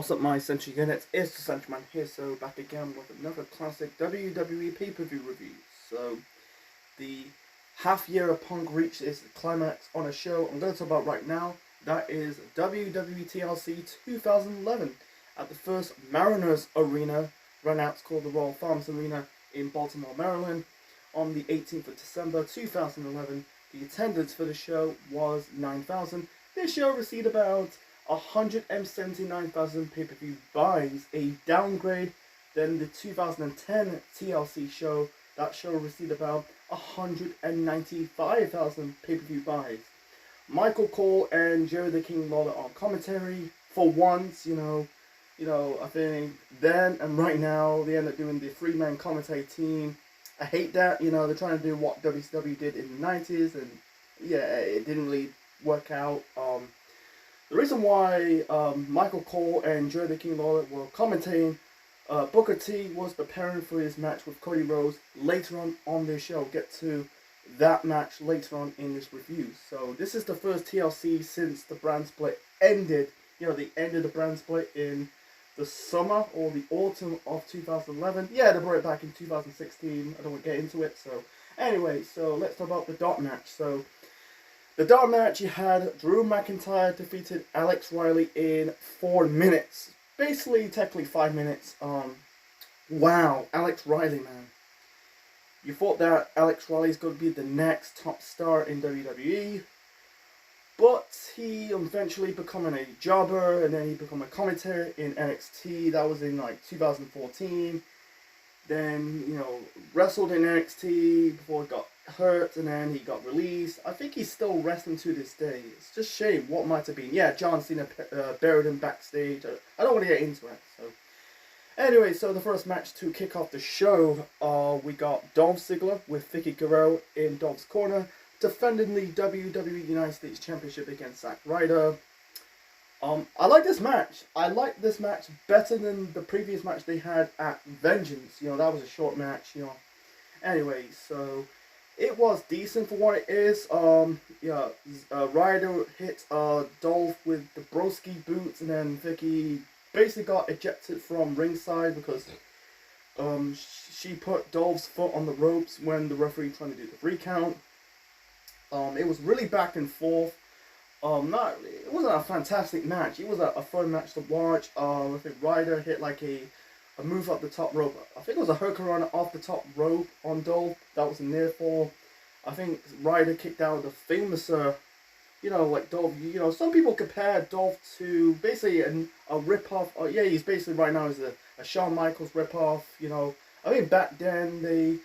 What's up, my Century Units? It's the Century Man here, so back again with another classic WWE pay-per-view review. So, the half-year of Punk reached its climax on a show I'm going to talk about right now. That is WWE TLC 2011 at the first Mariners Arena, run out called the Royal Farms Arena in Baltimore, Maryland, on the 18th of December 2011. The attendance for the show was 9,000. This show received about 179,000 pay-per-view buys, a downgrade than the 2010 TLC show. That show received about 195,000 pay-per-view buys. Michael Cole and Jerry the King Lawler on commentary. For once, I think then and right now they end up doing the three-man commentary team. I hate that, they're trying to do what WCW did in the 90s, and yeah, it didn't really work out. The reason why Michael Cole and Jerry the King Lawler were commentating, Booker T was preparing for his match with Cody Rhodes later on their show. Get to that match later on in this review. So this is the first TLC since the brand split ended. They ended the brand split in the summer or the autumn of 2011. Yeah, they brought it back in 2016. I don't want to get into it. So anyway, so let's talk about the dark match. So the dark match, you had Drew McIntyre defeated Alex Riley in 4 minutes. Basically, technically 5 minutes. Wow, Alex Riley, man. You thought that Alex Riley's going to be the next top star in WWE. But he eventually becoming a jobber, and then he became a commentator in NXT. That was in like 2014. Then, wrestled in NXT before he got hurt, and then he got released. I think he's still wrestling to this day. It's just a shame what might have been. Yeah, John Cena buried him backstage. I don't want to get into it. So anyway, so the first match to kick off the show, we got Dolph Ziggler with Vicky Guerrero in Dolph's corner, defending the WWE United States Championship against Zack Ryder. I like this match. I like this match better than the previous match they had at Vengeance. That was a short match, Anyway, so it was decent for what it is. Ryder hit Dolph with the broski boots, and then Vicky basically got ejected from ringside because she put Dolph's foot on the ropes when the referee trying to do the recount. It was really back and forth. It wasn't a fantastic match. It was a fun match to watch. I think Ryder hit like a move up the top rope. I think it was a hurricane off the top rope on Dolph. That was a near fall. I think Ryder kicked out the famous, like Dolph. Some people compare Dolph to basically a rip-off. Yeah, he's basically right now is a Shawn Michaels rip-off. I think back then they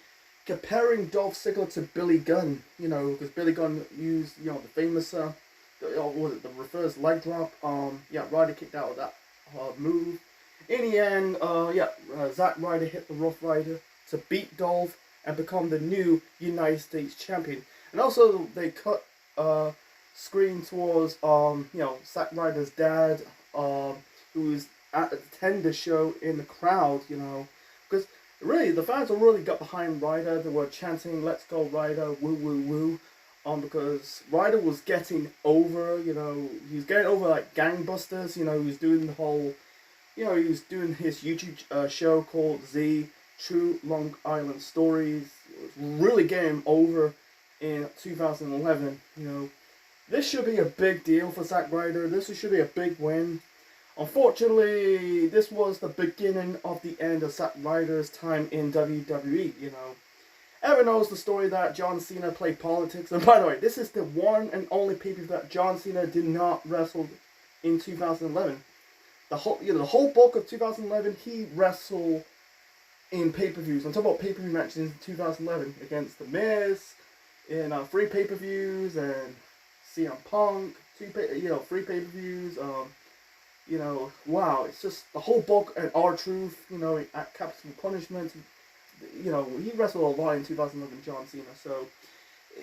comparing Dolph Ziggler to Billy Gunn. Because Billy Gunn used the famous. Was it the reverse leg drop? Ryder kicked out of that move. In the end, Zack Ryder hit the Rough Rider to beat Dolph and become the new United States champion. And also, they cut screen towards Zack Ryder's dad, who was at the tender show in the crowd. Because really the fans really got behind Ryder. They were chanting, "Let's go Ryder, woo woo woo." Because Ryder was getting over, he was getting over like gangbusters, he was doing the whole, he was doing his YouTube show called Z, True Long Island Stories. It was really getting over in 2011, This should be a big deal for Zack Ryder. This should be a big win. Unfortunately, this was the beginning of the end of Zack Ryder's time in WWE, Everyone knows the story that John Cena played politics. And by the way, this is the one and only pay-per-view that John Cena did not wrestle in 2011. The whole bulk of 2011, he wrestled in pay-per-views. I'm talking about pay-per-view matches in 2011 against The Miz, in 3 pay-per-views, and CM Punk, 3 pay-per-views. Wow, it's just the whole bulk, and R-Truth, at Capital Punishment. He wrestled a lot in 2011, John Cena. So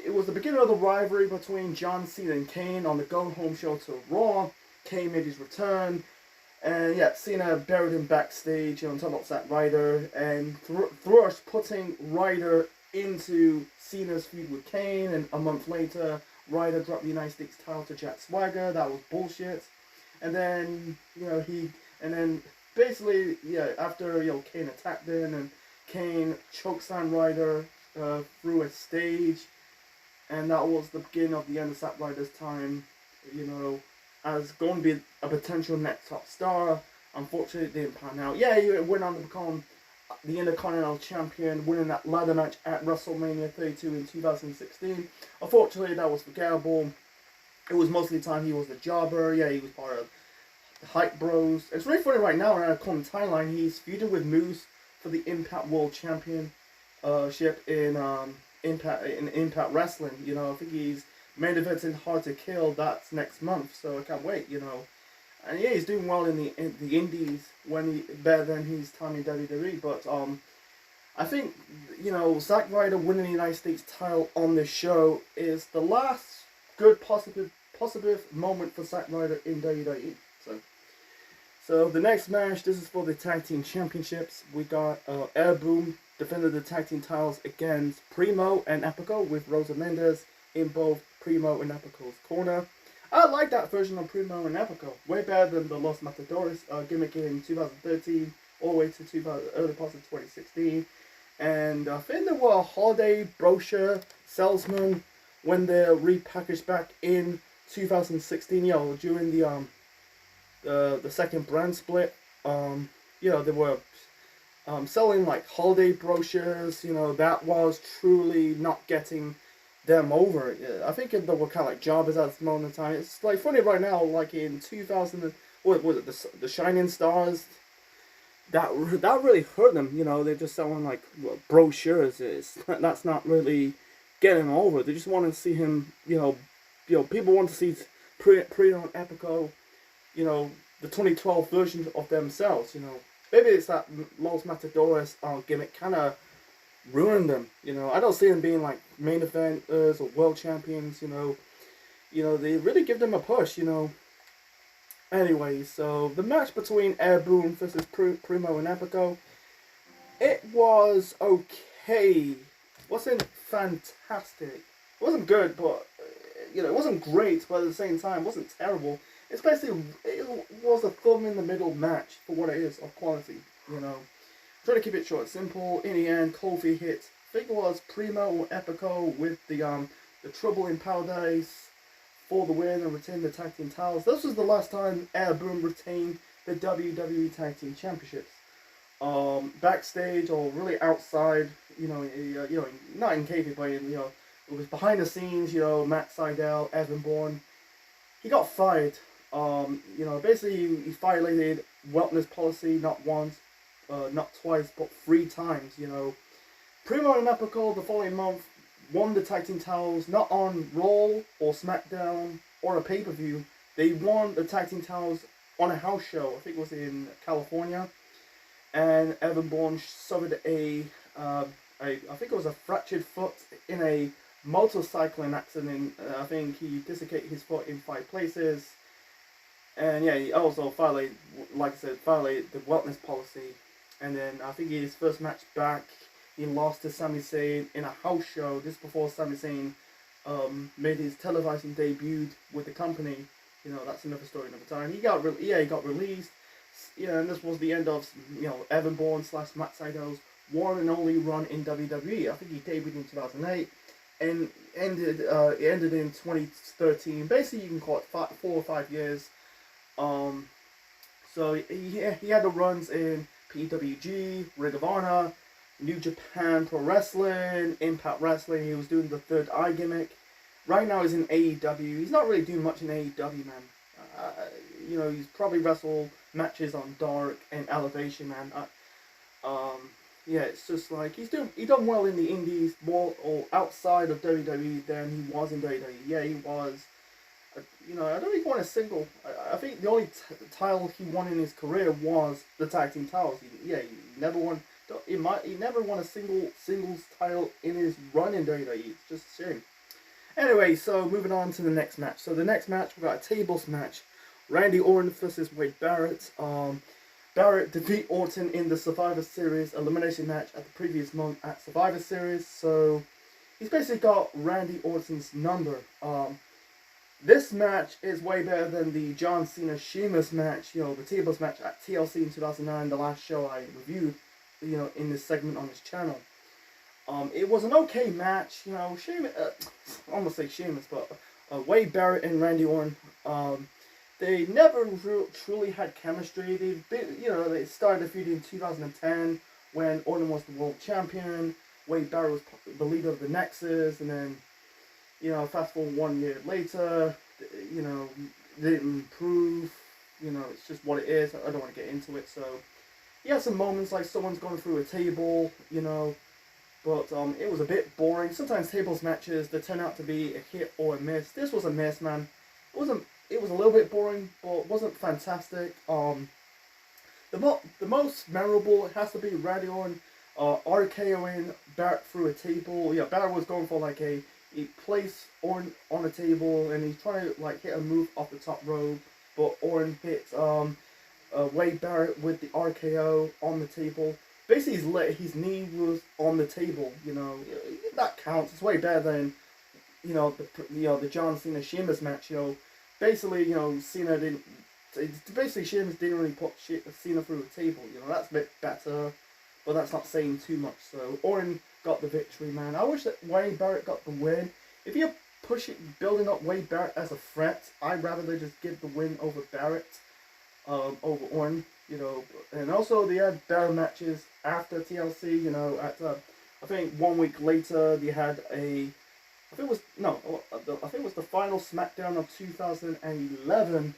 it was the beginning of the rivalry between John Cena and Kane on the Go Home show to Raw. Kane made his return, and Cena buried him backstage. On top of Zack Ryder, and Thrush putting Ryder into Cena's feud with Kane. And a month later, Ryder dropped the United States title to Jack Swagger. That was bullshit. And then he And then basically, yeah, after Kane attacked in and Kane chokeslam Ryder through a stage, and that was the beginning of the end of Zack Ryder's time. As going to be a potential next top star. Unfortunately, it didn't pan out. Yeah, he went on to become the Intercontinental Champion, winning that ladder match at WrestleMania 32 in 2016. Unfortunately, that was forgettable. It was mostly time he was the jobber. Yeah, he was part of the Hype Bros. It's really funny right now, on our current timeline, he's feuding with Moose for the Impact World Championship in Impact Wrestling. I think he's main eventing Hard to Kill. That's next month, so I can't wait. And yeah, he's doing well in the Indies better than his time in WWE. But I think Zack Ryder winning the United States title on this show is the last good positive moment for Zack Ryder in WWE. So the next match, this is for the Tag Team Championships. We got Air Boom defended the Tag Team titles against Primo and Epico, with Rosa Mendes in both Primo and Epico's corner. I like that version of Primo and Epico. Way better than the Los Matadores gimmick in 2013 all the way to early parts of 2016. And I think there were a holiday brochure salesman when they're repackaged back in 2016, during the second brand split. They were selling like holiday brochures. That was truly not getting them over. I think they were kind of like jobbers at this moment in time. It's like funny right now, like in 2000, what was it, the Shining Stars? That really hurt them. They're just selling like brochures. That's not really getting over. They just want to see him. People want to see Primo and Epico. The 2012 version of themselves. Maybe it's that Los Matadores gimmick kind of ruined them. I don't see them being like main eventers or world champions. They really give them a push. Anyway, so the match between Air Boom versus Primo and Epico, it was okay. Wasn't fantastic. It wasn't good, but it wasn't great. But at the same time, it wasn't terrible. It was a thumb in the middle match for what it is of quality. Try to keep it short, simple. In the end, Kofi hit, I think it was Primo or Epico with the Trouble in Paradise for the win and retained the Tag Team titles. This was the last time Air Boom retained the WWE Tag Team Championships. Backstage or really outside, not in kayfabe, but it was behind the scenes. Matt Sydal, Evan Bourne, he got fired. Basically he violated wellness policy not once, not twice, but 3 times. Primo and Epico the following month won the Tag Team titles, not on Raw or SmackDown or a pay-per-view. They won the Tag Team titles on a house show. I think it was in California. And Evan Bourne suffered I think it was a fractured foot in a motorcycling accident. I think he dislocated his foot in 5 places. And yeah, he also violated the wellness policy. And then I think his first match back, he lost to Sami Zayn in a house show. This before Sami Zayn made his televising debut with the company. That's another story, another time. He got released. And this was the end of Evan Bourne / Matt Sydal's one and only run in WWE. I think he debuted in 2008 and it ended in 2013. Basically, you can call it 4 or 5 years. So he had the runs in PWG, Ring of Honor, New Japan Pro Wrestling, Impact Wrestling. He was doing the Third Eye gimmick. Right now he's in AEW. He's not really doing much in AEW, man. He's probably wrestled matches on Dark and Elevation, man. Yeah, it's just like he done well in the Indies, more or outside of WWE than he was in WWE. Yeah, he was. I don't think he won a single. I think the only title he won in his career was the Tag Team titles. He never won. He never won a singles title in his run in WWE. It's just a shame. Anyway, so moving on to the next match. So the next match, we got a tables match. Randy Orton versus Wade Barrett. Barrett defeat Orton in the Survivor Series elimination match at the previous month at Survivor Series. So he's basically got Randy Orton's number. This match is way better than the John Cena Sheamus match, the tables match at TLC in 2009, the last show I reviewed, in this segment on this channel. It was an okay match, Sheamus, I almost say Sheamus, but Wade Barrett and Randy Orton, they never truly had chemistry. They started the feud in 2010 when Orton was the world champion, Wade Barrett was the leader of the Nexus, and then, fast forward 1 year later, they didn't improve. It's just what it is. I don't want to get into it. So, you have some moments like someone's going through a table, but it was a bit boring. Sometimes tables matches, they turn out to be a hit or a miss. This was a miss, man. It was a little bit boring, but wasn't fantastic. The most memorable has to be Randy Orton RKOing Barrett through a table. Yeah, Barrett was going for like he placed Orton on a table and he's trying to like hit a move off the top rope, but Orton hit Wade Barrett with the RKO on the table. Basically, his knee was on the table. That counts. It's way better than the John Cena Sheamus match. Basically, Cena didn't. Basically, Sheamus didn't really put Cena through a table. That's a bit better, but that's not saying too much. So Orton got the victory, man. I wish that Wade Barrett got the win. If you're building up Wade Barrett as a threat, I'd rather they just give the win over Barrett, over Orton. And also they had better matches after TLC. At I think 1 week later they had I think it was the final SmackDown of 2011.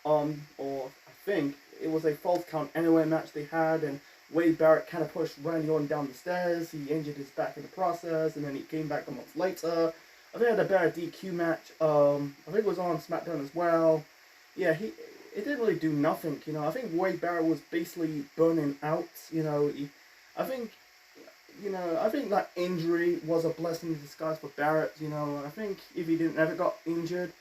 Or I think it was a Falls Count Anywhere match they had, and Wade Barrett kind of pushed Randy Orton down the stairs. He injured his back in the process, and then he came back a month later. I think they had a better DQ match. I think it was on SmackDown as well. Yeah, it didn't really do nothing. I think Wade Barrett was basically burning out. I think that injury was a blessing in disguise for Barrett. I think if he didn't ever got injured,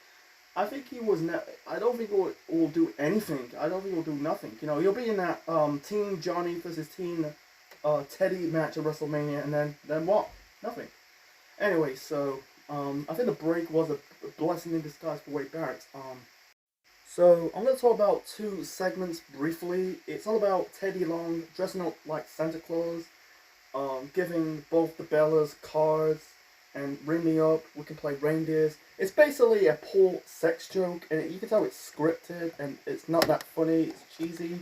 I think he was I don't think it will do anything. I don't think it will do nothing. He'll be in that Team Johnny versus Team Teddy match at WrestleMania, and then what? Nothing. Anyway, so I think the break was a blessing in disguise for Wade Barrett. So I'm going to talk about two segments briefly. It's all about Teddy Long dressing up like Santa Claus, giving both the Bellas cards, and ring me up, we can play reindeers. It's basically a poor sex joke, and you can tell it's scripted, and it's not that funny, it's cheesy.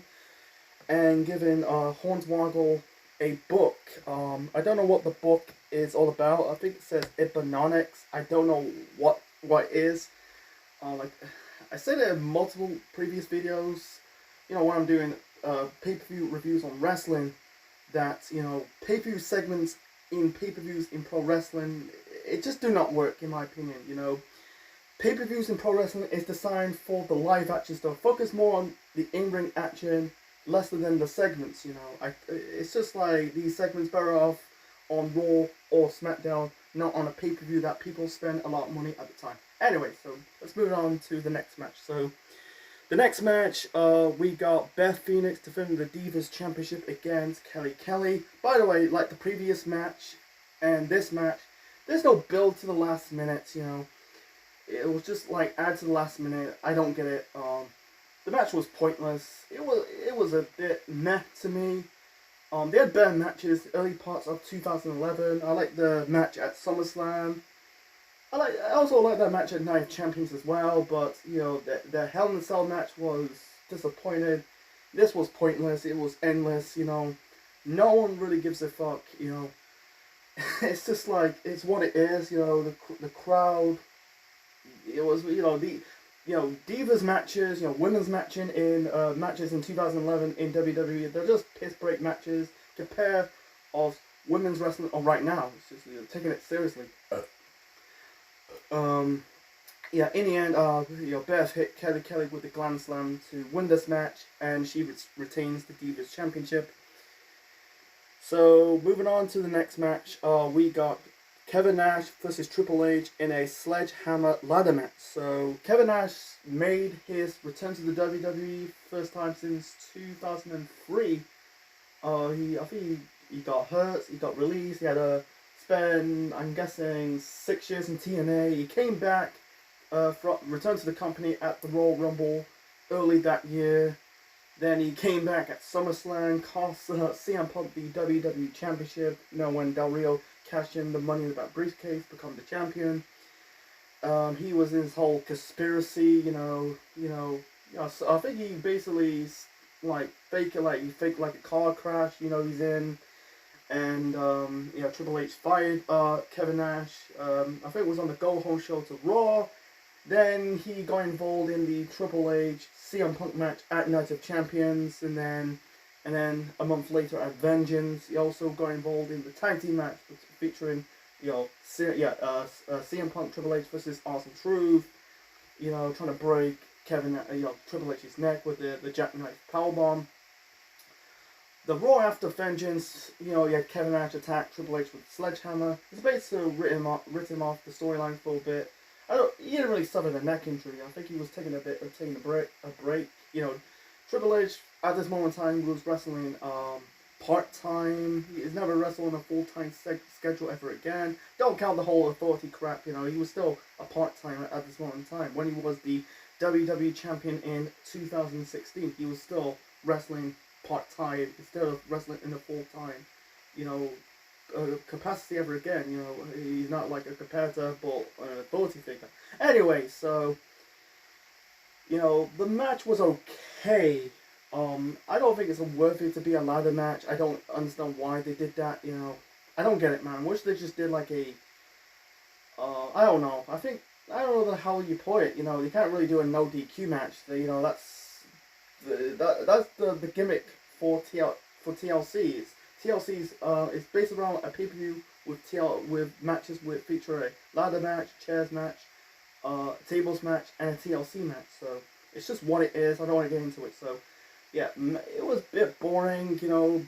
And giving Hornswoggle a book. I don't know what the book is all about. I think it says Economics. I don't know what it is. Like I said it in multiple previous videos, when I'm doing pay-per-view reviews on wrestling, that, pay-per-view segments in pay-per-views in pro wrestling, it just do not work in my opinion. Pay-per-views in pro wrestling is designed for the live action stuff. Focus more on the in-ring action, less than the segments. It's just like these segments better off on Raw or SmackDown, not on a pay-per-view that people spend a lot of money at the time. Anyway, so let's move on to the next match. So the next match, we got Beth Phoenix defending the Divas Championship against Kelly. By the way, like the previous match and this match, there's no build to the last minute. It was just like add to the last minute. I don't get it. The match was pointless. It was a bit meh to me. They had better matches early parts of 2011. I like the match at SummerSlam. I also like that match at Night of Champions as well, but the Hell in a Cell match was disappointed. This was pointless. It was endless. No one really gives a fuck. It's just like it's what it is. The crowd. It was Divas matches. Women's matching in matches in 2011 in WWE. They're just piss break matches. Compare of women's wrestling right now. It's just taking it seriously. Yeah, in the end, Beth hit Kelly with the Glam Slam to win this match, and she retains the Divas Championship. So, moving on to the next match, we got Kevin Nash versus Triple H in a Sledgehammer ladder match. So, Kevin Nash made his return to the WWE first time since 2003. I think he got hurt, he got released, he had to spend, I'm guessing, 6 years in TNA. He came back returned to the company at the Royal Rumble early that year. Then he came back at SummerSlam, cost CM Punk the WWE Championship. When Del Rio cashed in the Money in the Bank briefcase, become the champion. He was in his whole conspiracy. So I think he basically faked like a car crash. He's in. And Triple H fired Kevin Nash. I think it was on the Go Home show to Raw. Then he got involved in the Triple H CM Punk match at Night of Champions, and then a month later at Vengeance, he also got involved in the tag team match featuring CM Punk Triple H versus Awesome Truth. Trying to break Triple H's neck with the jackknife powerbomb. The Raw after Vengeance, you had Kevin Nash attack Triple H with the Sledgehammer. It's basically written him off the storyline for a bit. He didn't really suffer a neck injury. I think he was taking a break. Triple H at this moment in time was wrestling part-time. He's never wrestled on a full-time schedule ever again. Don't count the whole authority crap. He was still a part-timer at this moment in time. When he was the WWE champion in 2016, he was still wrestling part-time instead of wrestling in a full-time capacity ever again. He's not like a competitor but an authority figure. Anyway, so the match was okay. I don't think it's worth it to be a ladder match. I don't understand why they did that. I don't get it, man. Wish they just did like a I don't know. I don't know how you put it. You can't really do a no DQ match. That's the gimmick for TLCs. TLC's is based around a pay-per-view with matches feature a ladder match, chairs match, tables match, and a TLC match. So it's just what it is. I don't want to get into it. So yeah, it was a bit boring.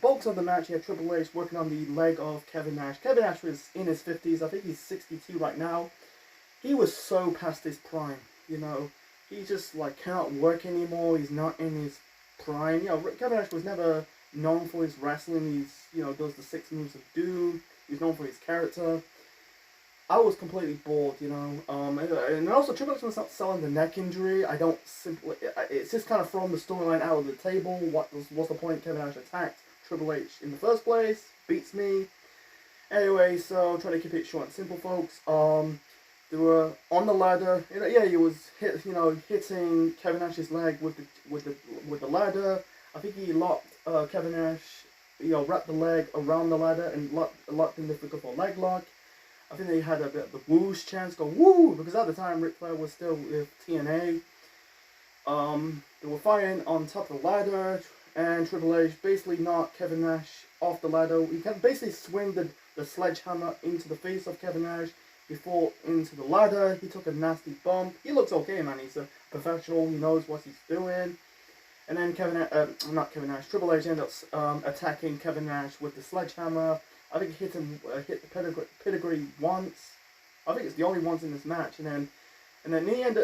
Bulks of the match, you had Triple H working on the leg of Kevin Nash. Kevin Nash was in his 50s. I think he's 62 right now. He was so past his prime. He just cannot work anymore. He's not in his prime. Kevin Nash was never known for his wrestling. He's does the 6 moves of doom. He's known for his character. I was completely bored, and also Triple H was not selling the neck injury. It's just kind of thrown the storyline out of the table. What's the point? Kevin Nash attacked Triple H in the first place. Beats me. Anyway, so trying to keep it short and simple, folks. They were on the ladder. He was hitting Kevin Nash's leg with the ladder. I think he locked Kevin Nash, wrapped the leg around the ladder and locked in the for leg lock. I think they had a bit of the whoosh chance, go woo, because at the time Ric Flair was still with TNA. They were fighting on top of the ladder, and Triple H basically knocked Kevin Nash off the ladder. He can basically swing the sledgehammer into the face of Kevin Nash. He fell into the ladder. He took a nasty bump. He looks okay, man. He's a professional. He knows what he's doing. And then Triple H ended up attacking Kevin Nash with the sledgehammer. I think he hit the pedigree once. I think it's the only once in this match. And then in the end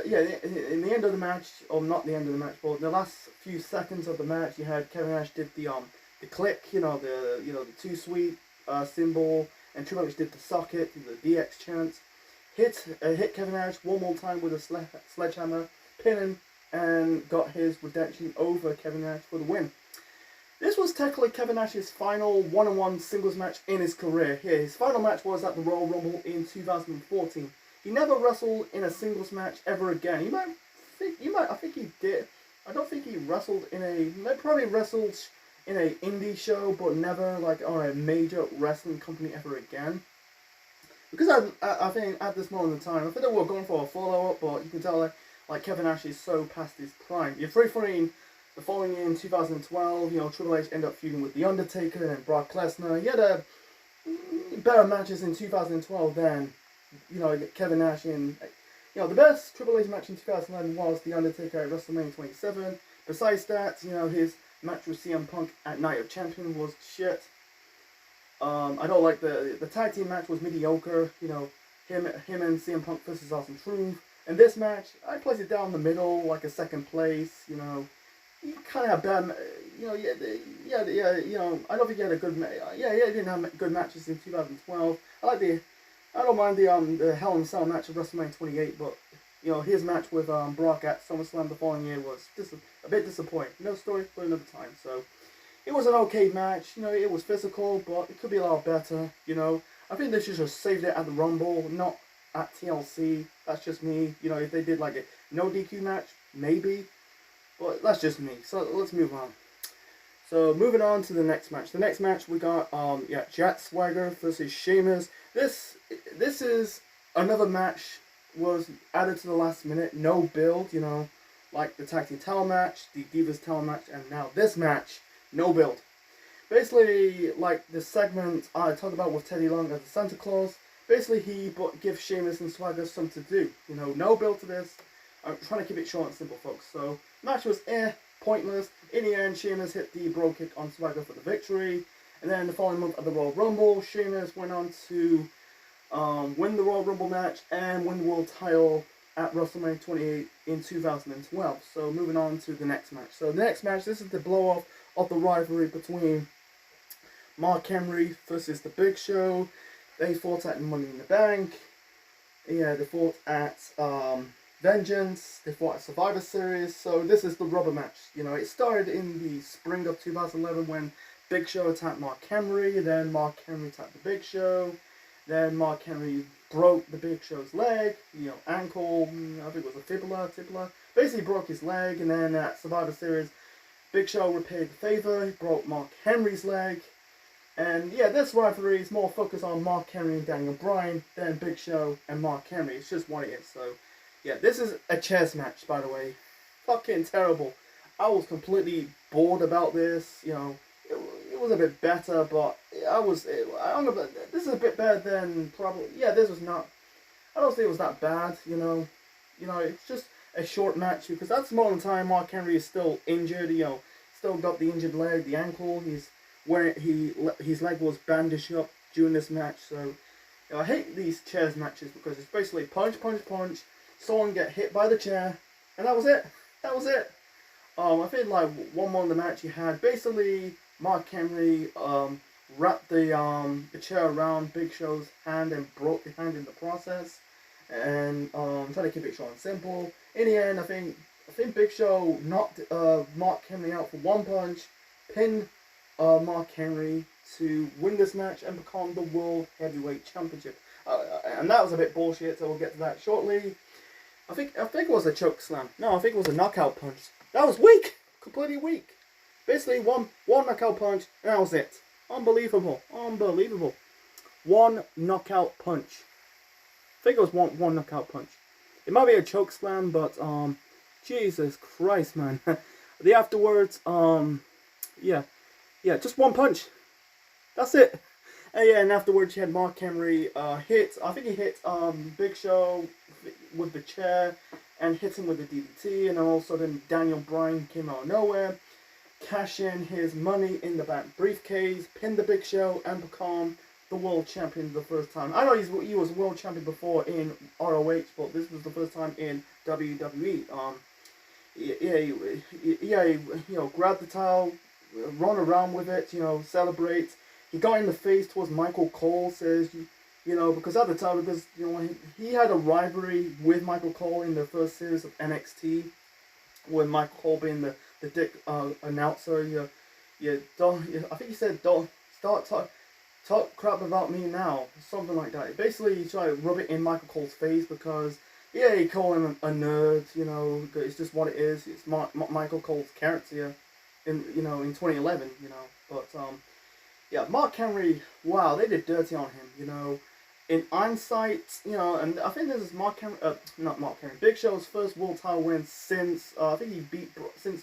of the match, or not the end of the match, but the last few seconds of the match, you had Kevin Nash did the click, the too sweet symbol, and Triple H did the socket, the DX chant. Hit Kevin Nash one more time with a sledgehammer, pin him, and got his redemption over Kevin Nash for the win. This was technically Kevin Nash's final one-on-one singles match in his career. His final match was at the Royal Rumble in 2014. He never wrestled in a singles match ever again. I think he did. I don't think he wrestled probably wrestled in an indie show, but never on a major wrestling company ever again. Because I think at this moment in time, I think they were going for a follow-up, but you can tell Kevin Nash is so past his prime. You're the following year in 2012, Triple H ended up feuding with The Undertaker and Brock Lesnar. He had better matches in 2012 than, Kevin Nash in... the best Triple H match in 2011 was The Undertaker at WrestleMania 27. Besides that, his match with CM Punk at Night of Champions was shit. I don't like the tag team match was mediocre. Him and CM Punk versus Awesome Truth. And this match, I placed it down the middle, like a second place. You kind of have bad, I don't think he had a good, he didn't have good matches in 2012. I don't mind the Hell in a Cell match of WrestleMania 28, but You know, his match with Brock at SummerSlam the following year was just a bit disappointing. No story for another time. So it was an okay match. You know, it was physical, but it could be a lot better. You know, I think they should have saved it at the Rumble, not at TLC. That's just me. You know, if they did like a no DQ match, maybe. But that's just me. So let's move on. So moving on to the next match. The next match we got Jack Swagger versus Sheamus. This is another match was added to the last minute. No build, you know, like the tag team title match, the Divas title match, and now this match, no build. Basically, like the segment I talked about with Teddy Long as the Santa Claus. Basically, he gives Sheamus and Swagger something to do. You know, no build to this. I'm trying to keep it short and simple, folks. So match was pointless. In the end, Sheamus hit the bro kick on Swagger for the victory. And then the following month at the Royal Rumble, Sheamus went on to win the Royal Rumble match and win the world title at WrestleMania 28 in 2012. So moving on to the next match. So the next match, this is the blow-off of the rivalry between Mark Henry versus the Big Show. They fought at Money in the Bank. Yeah, they fought at Vengeance. They fought at Survivor Series. So this is the rubber match. You know, it started in the spring of 2011 when Big Show attacked Mark Henry. Then Mark Henry attacked the Big Show. Then Mark Henry broke the Big Show's leg, you know, ankle, I think it was a tibula. Basically broke his leg, and then at Survivor Series, Big Show repaid the favor, he broke Mark Henry's leg. And yeah, this rivalry is more focused on Mark Henry and Daniel Bryan than Big Show and Mark Henry. It's just what it is. So yeah, this is a chess match, by the way. Fucking terrible. I was completely bored about this, you know. It was a bit better, but I don't know, this is a bit better than probably, yeah, this was not, I don't think it was that bad, you know, it's just a short match, because that's the moment in time Mark Henry is still injured, you know, still got the injured leg, the ankle, his leg was bandaged up during this match, so, you know, I hate these chairs matches, because it's basically punch, someone get hit by the chair, and that was it, I think like one more in the match you had, basically, Mark Henry wrapped the chair around Big Show's hand and broke the hand in the process. And trying to keep it short and simple. In the end, I think Big Show knocked Mark Henry out for one punch, pinned Mark Henry to win this match and become the World Heavyweight Championship. And that was a bit bullshit, so we'll get to that shortly. I think it was a choke slam. No, I think it was a knockout punch. That was weak, completely weak. Basically, one knockout punch, and that was it. Unbelievable. One knockout punch. I think it was one knockout punch. It might be a choke slam, but Jesus Christ, man. The afterwards, yeah, just one punch. That's it. And yeah, and afterwards you had Mark Henry I think he hit Big Show with the chair and hit him with the DDT, and then all of a sudden Daniel Bryan came out of nowhere, cash in his Money in the Bank briefcase, pin the Big Show, and become the world champion the first time. I know he was world champion before in ROH, but this was the first time in WWE. Grab the towel, run around with it, celebrate. He got in the face towards Michael Cole, says, because at the time, he had a rivalry with Michael Cole in the first series of NXT, with Michael Cole being the dick announcer. I think he said, "Don't start talk crap about me now," something like that. Basically, he tried to rub it in Michael Cole's face because, he called him a nerd. It's just what it is. It's Michael Cole's character in 2011. But Mark Henry. Wow, they did dirty on him. In hindsight, and I think this is not Mark Henry, Big Show's first world title win since I think he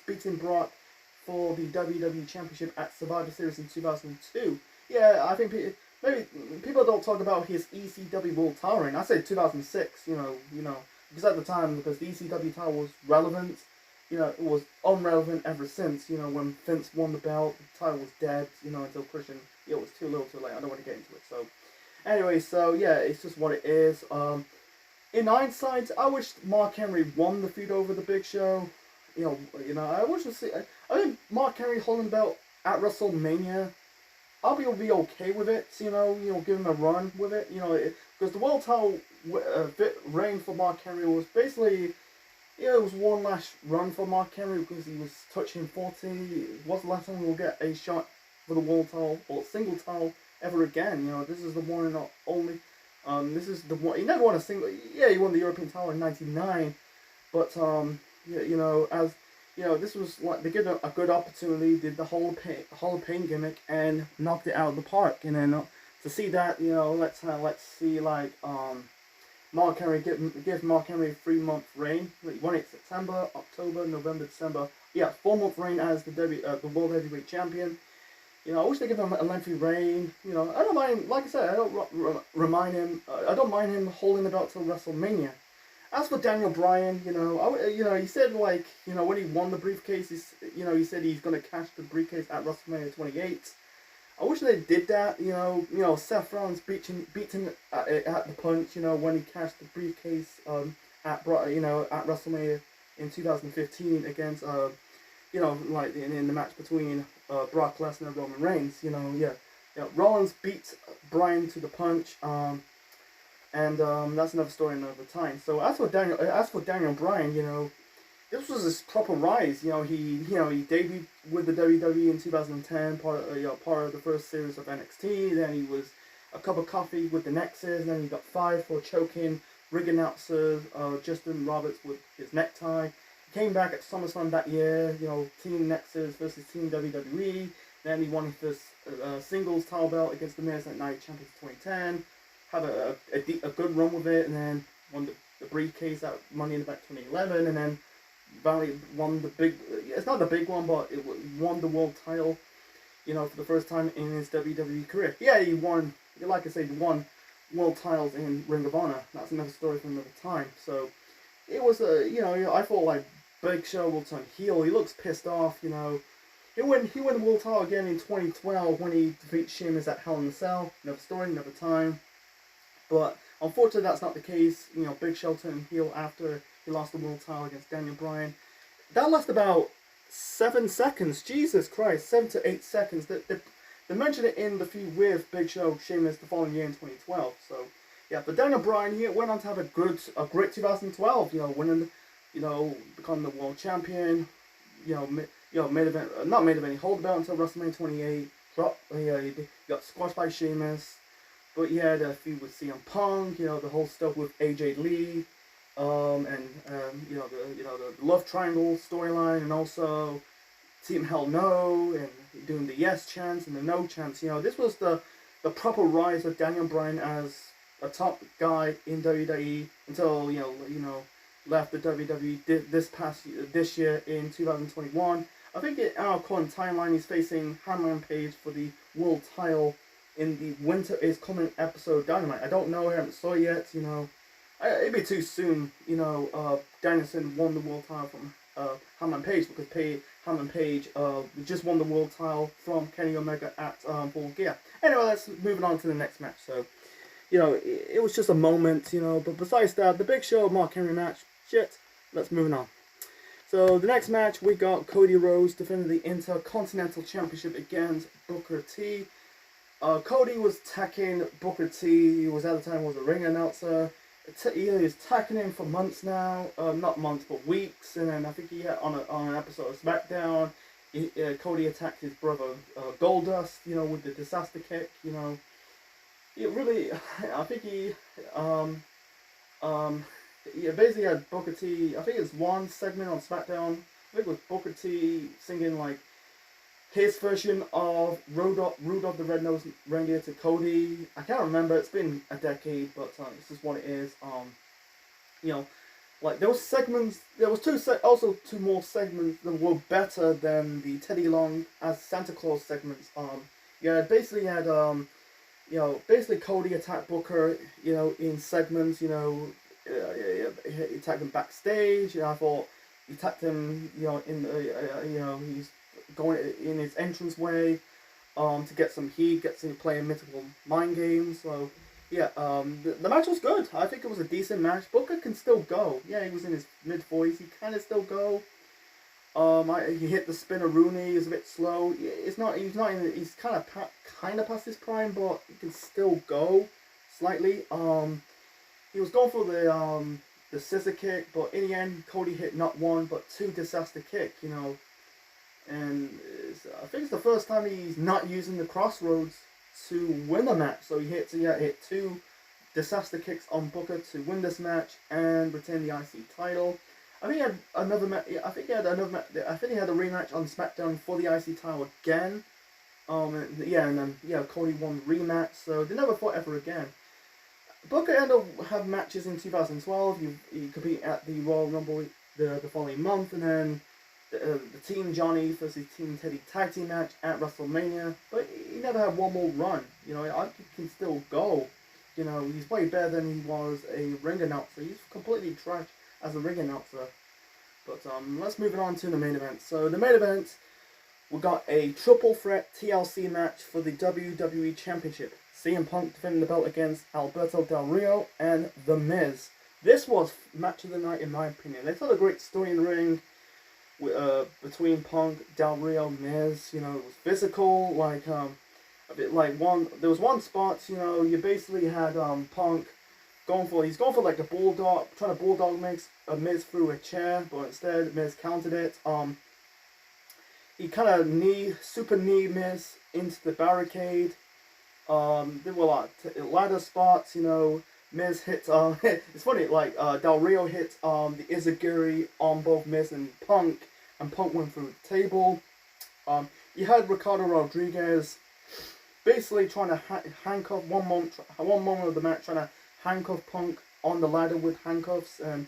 beating Brock for the WWE Championship at Survivor Series in 2002. Yeah, I think maybe people don't talk about his ECW world title reign. I said 2006. Because at the time, because the ECW title was relevant. It was unrelevant ever since. When Vince won the belt, the title was dead. Until Christian. It was too little, too late. I don't want to get into it. So. Anyway, so yeah, it's just what it is. In hindsight, I wish Mark Henry won the feud over the Big Show. I wish to see. I think Mark Henry holding the belt at WrestleMania, I'll be okay with it. Give him a run with it. because the world title reign for Mark Henry was basically, yeah, it was one last run for Mark Henry because he was touching 40. It was the last time we'll get a shot for the world title or single title ever again. You know, this is the one and not only. This is the one. He never won a single. Yeah, he won the European title in '99, but yeah, you know, as you know, this was like they gave him a good opportunity, did the Hall of Pain gimmick, and knocked it out of the park. And then to see that, you know, let's see like Mark Henry give Mark Henry a 3-month reign. He won it September, October, November, December. Yeah, 4-month reign as the World Heavyweight Champion. You know, I wish they give him a lengthy reign. You know, I don't mind. Like I said, I don't mind him holding the belt till WrestleMania. As for Daniel Bryan, you know, he said like, you know, when he won the briefcase, he said he's gonna cash the briefcase at WrestleMania 28. I wish they did that. You know, Seth Rollins beat him at the punch. You know, when he cashed the briefcase at WrestleMania in 2015 against you know, like in the match between Brock Lesnar and Roman Reigns. You know, Rollins beat Bryan to the punch. And that's another story another time. So as for Daniel Bryan, you know, this was his proper rise. You know, he debuted with the WWE in 2010, part of the first series of NXT. Then he was a cup of coffee with the Nexus. Then he got fired for choking ring announcer Justin Roberts with his necktie. He came back at SummerSlam that year. You know, Team Nexus versus Team WWE. Then he won his singles title belt against the Miz at Night Champions 2010. Had a good run with it, and then won the briefcase at Money in the Bank 2011, and then finally won the big. It's not the big one, but it won the world title. You know, for the first time in his WWE career. Yeah, he won. Like I said, he won world titles in Ring of Honor. That's another story for another time. So it was you know, I thought like Big Show will turn heel. He looks pissed off. You know, he won the world title again in 2012 when he defeats Sheamus at Hell in a Cell. Another story, another time. But unfortunately, that's not the case. You know, Big Show turned heel after he lost the world title against Daniel Bryan. That lasted about 7 seconds. Jesus Christ, 7 to 8 seconds. They mentioned it in the feud with Big Show, Sheamus, the following year in 2012. So yeah, but Daniel Bryan, he went on to have a great 2012. You know, winning, you know, becoming the world champion. Main event, not main event. He held the belt until WrestleMania 28. He got squashed by Sheamus. But yeah, the feud with CM Punk, you know, the whole stuff with AJ Lee, and you know the love triangle storyline, and also Team Hell No, and doing the yes chants and the no chants. You know, this was the proper rise of Daniel Bryan as a top guy in WWE until you know left the WWE this year in 2021. I think in our current timeline he's facing Hangman Page for the world title in the Winter is Coming episode Dynamite. I don't know, I haven't saw it yet, you know. It'd be too soon, you know. Danielson won the world title from Hangman Page because Hangman Page just won the world title from Kenny Omega at Full Gear. Anyway, let's move on to the next match. So, you know, it was just a moment, you know. But besides that, the Big Show Mark Henry match, shit. Let's move on. So the next match, we got Cody Rhodes defending the Inter-Continental Championship against Booker T. Cody was attacking Booker T. He was at the time was a ring announcer. He was attacking him for months now, not months but weeks. And then I think he had on an episode of SmackDown, Cody attacked his brother Goldust, you know, with the disaster kick. You know, it really, I think he basically had Booker T. I think it's one segment on SmackDown. I think it was Booker T singing like his version of Rudolph the Red-Nosed Reindeer to Cody. I can't remember. It's been a decade, but this is what it is. You know, like there was segments. There was two more segments that were better than the Teddy Long as Santa Claus segments. Yeah, basically had you know, basically Cody attacked Booker, you know, in segments. You know, he attacked him backstage. You know, I thought he attacked him. You know, in the you know he's going in his entranceway to get some heat, get to play mythical mind games. So yeah, the match was good. I think it was a decent match. Booker can still go. Yeah, he was in his mid-40s. He kind of still go. He hit the spinner Rooney. He's a bit slow. He's kind of past his prime, but he can still go. slightly. He was going for the scissor kick, but in the end, Cody hit not one but two disaster kick. And I think it's the first time he's not using the crossroads to win the match. So he hit two disaster kicks on Booker to win this match and retain the IC title. I think he had another match. I think he had a rematch on SmackDown for the IC title again. And then Cody won the rematch. So they never fought ever again. Booker ended up having matches in 2012. He competed at the Royal Rumble the following month, and then the Team Johnny versus Team Teddy tag team match at WrestleMania. But he never had one more run. I can still go. He's way better than he was a ring announcer. He's completely trash as a ring announcer. But let's move on to the main event. So the main event, we got a triple threat TLC match for the WWE Championship. CM Punk defending the belt against Alberto Del Rio and The Miz. This was match of the night in my opinion. They told a great story in the ring between Punk, Del Rio, Miz. It was physical, there was one spot, you basically had Punk he's going for like a bulldog, trying to bulldog Miz through a chair, but instead Miz countered it. He kind of super knee Miz into the barricade. There were like ladder spots, Miz hit, it's funny, Del Rio hit the Izagiri on both Miz and Punk went through the table. You had Ricardo Rodriguez basically trying to handcuff one moment of the match, trying to handcuff Punk on the ladder with handcuffs, and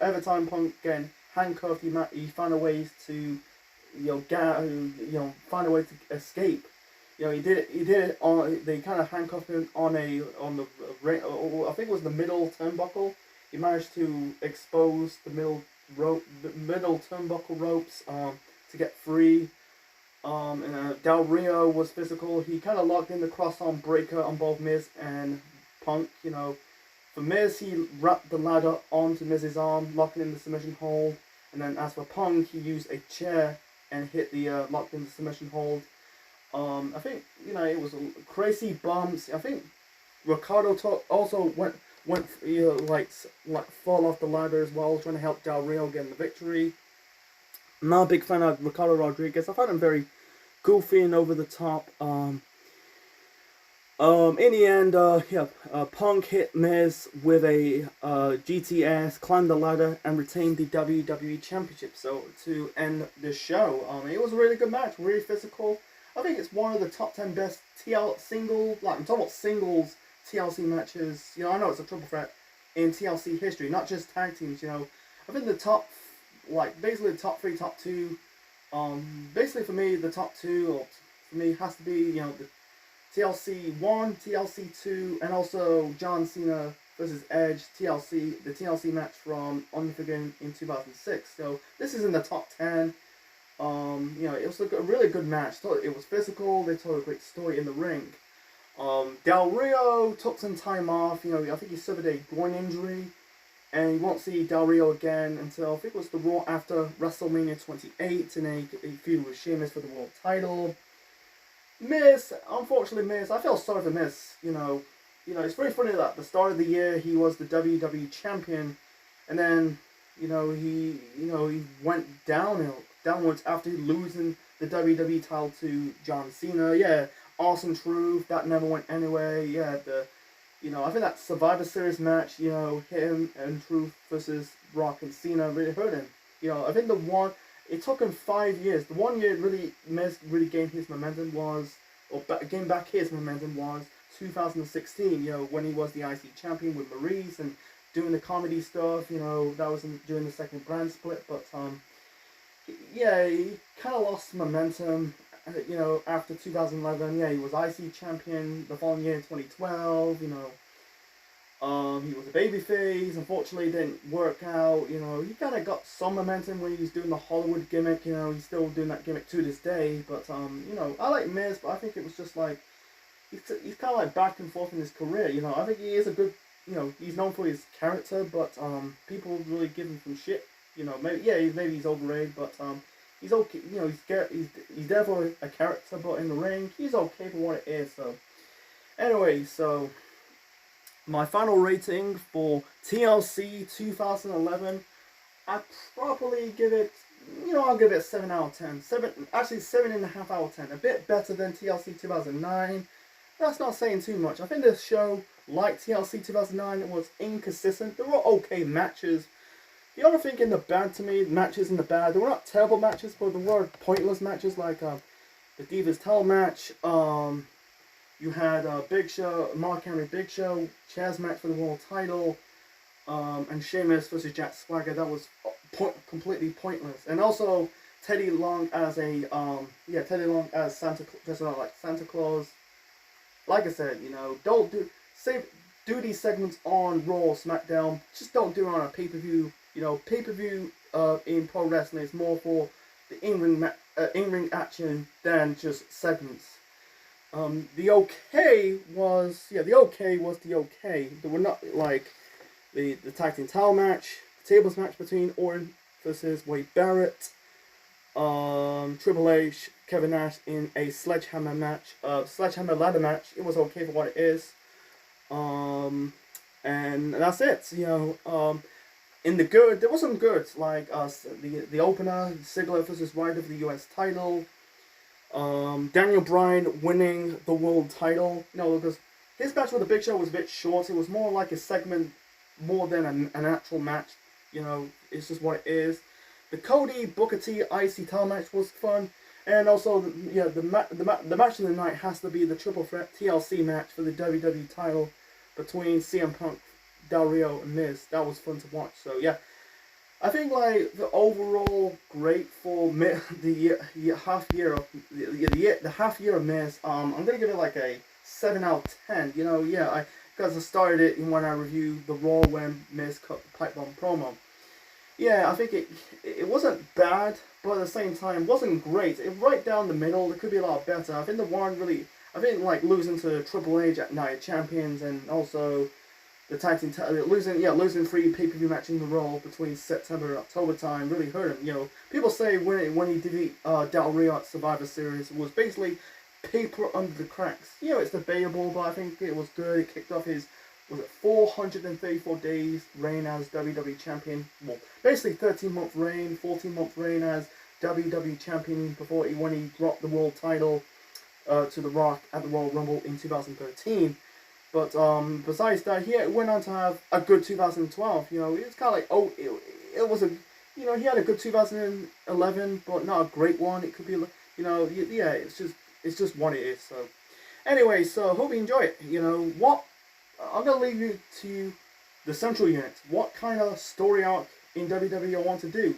every time Punk getting handcuffed, he found a way to, find a way to escape. He did it on. They kind of handcuffed him on the I think it was the middle turnbuckle. He managed to expose the middle turnbuckle ropes to get free. And Del Rio was physical. He kind of locked in the cross-arm breaker on both Miz and Punk. For Miz, he wrapped the ladder onto Miz's arm, locking in the submission hold. And then as for Punk, he used a chair and hit the locked in the submission hold. I think it was crazy bumps. I think Ricardo also went fall off the ladder as well, trying to help Del Rio get the victory. I'm not a big fan of Ricardo Rodriguez. I find him very goofy and over the top. In the end, Punk hit Miz with a GTS, climbed the ladder, and retained the WWE Championship. So to end the show, it was a really good match, really physical. I think it's one of the top 10 best I'm talking about singles TLC matches. I know it's a triple threat in TLC history, not just tag teams. I think the top, basically the top 3, top 2. Basically for me, the top 2 has to be the TLC 1, TLC 2, and also John Cena versus Edge TLC, the TLC match from Unforgiven in 2006. So this is in the top 10. It was a really good match. It was physical. They told a great story in the ring. Del Rio took some time off. I think he suffered a groin injury, and you won't see Del Rio again until I think it was the Raw after WrestleMania 28 in a feud with Sheamus for the world title. Miz, I feel sorry for Miz. It's very funny that at the start of the year he was the WWE champion, and then he went downwards after losing the WWE title to John Cena. Yeah, Awesome Truth, that never went anywhere. Yeah, I think that Survivor Series match, him and Truth versus Rock and Cena really hurt him. I think it took him 5 years. The 1 year Miz really gained his momentum gained back his momentum was 2016, when he was the IC champion with Maurice and doing the comedy stuff, that was during the second brand split, but he kind of lost momentum, after 2011. Yeah, he was IC champion the following year in 2012. He was a babyface. Unfortunately, it didn't work out. He kind of got some momentum when he was doing the Hollywood gimmick. He's still doing that gimmick to this day. But I like Miz, but I think it was just he's kind of back and forth in his career. I think he is a good. He's known for his character, but people really give him some shit. Maybe he's overrated, but he's okay. He's there for a character, but in the ring, he's okay for what it is. So, anyway, my final rating for TLC 2011, I'd probably give it, I'll give it a 7 out of 10. 7.5 out of 10. A bit better than TLC 2009. That's not saying too much. I think this show, like TLC 2009, was inconsistent. There were okay matches. The other thing in the bad to me, matches in the bad, they were not terrible matches, but there were pointless matches like the Divas title match. You had Big Show, Mark Henry Big Show, chairs match for the world title, and Sheamus versus Jack Swagger. That was completely pointless. And also Teddy Long as Teddy Long as Santa Claus. Like I said, don't do these segments on Raw or SmackDown. Just don't do it on a pay-per-view. Pay-per-view in pro wrestling is more for the in-ring action than just segments. The okay was the okay. They were not like the tag team title match, the tables match between Orton versus Wade Barrett, Triple H, Kevin Nash in a sledgehammer match, sledgehammer ladder match. It was okay for what it is. And that's it. In the good, there was some good, like the opener, Ziggler versus Ryder for the US title. Daniel Bryan winning the world title. Because his match with the Big Show was a bit short. It was more like a segment more than an actual match. It's just what it is. The Cody Booker T IC title match was fun. And also, the match of the night has to be the triple threat TLC match for the WWE title between CM Punk, Del Rio, and Miz. That was fun to watch. So yeah, I think like the overall great for the half year of the half year of Miz. I'm gonna give it like a 7 out of 10. Because I started it when I reviewed the Raw when Miz cut the pipe bomb promo. Yeah, I think it wasn't bad, but at the same time wasn't great. It right down the middle. It could be a lot better. I think like losing to Triple H at Night of Champions, and also the tag team losing 3 pay-per-view matches in a row between September and October time really hurt him. People say when he defeated Del Rio at Survivor Series was basically paper under the cracks. It's debatable, but I think it was good. It kicked off his 434 days reign as WWE champion. Well, basically 13-month reign, 14-month reign as WWE champion when he dropped the world title to The Rock at the Royal Rumble in 2013. But besides that, he went on to have a good 2012. It's kind of like it was a he had a good 2011, but not a great one. It could be it's just what it is. So anyway, so hope you enjoy it. I'm gonna leave you to the central unit. What kind of story arc in WWE I want to do?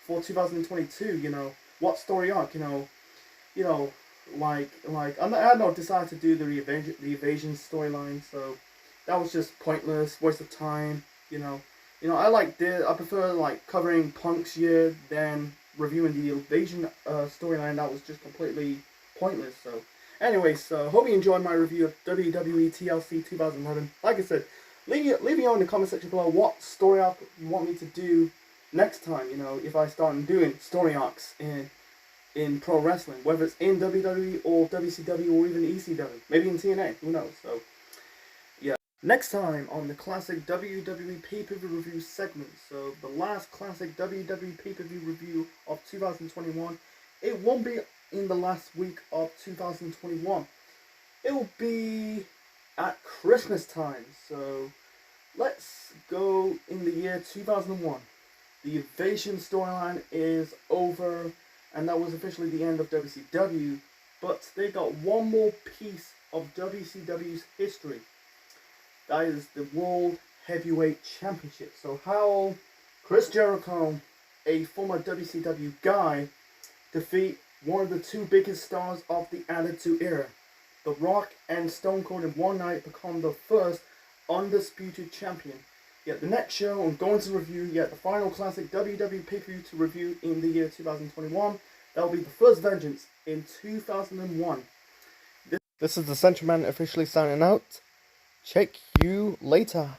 For 2022. What story arc? Like I had not decided to do the evasion storyline, so that was just pointless, waste of time. I prefer like covering Punk's year than reviewing the evasion storyline. That was just completely pointless. So anyway, so hope you enjoyed my review of WWE TLC 2011. Like I said, leave me on in the comment section below what story arc you want me to do next time. If I start doing story arcs in pro wrestling, whether it's in WWE or WCW or even ECW, maybe in TNA, who knows. So yeah, next time on the classic WWE pay-per-view review segment. So the last classic WWE pay-per-view review of 2021. It won't be in the last week of 2021. It will be at Christmas time. So let's go in the year 2001. The Evasion storyline is over, and that was officially the end of WCW, but they got one more piece of WCW's history. That is the World Heavyweight Championship. So how Chris Jericho, a former WCW guy, defeat one of the 2 biggest stars of the Attitude Era. The Rock and Stone Cold in one night become the first undisputed champion. Yet the next show I'm going to review, the final classic WWE pay-per-view to review in the year 2021. That will be the first Vengeance in 2001. This is the Central Man officially signing out. Check you later.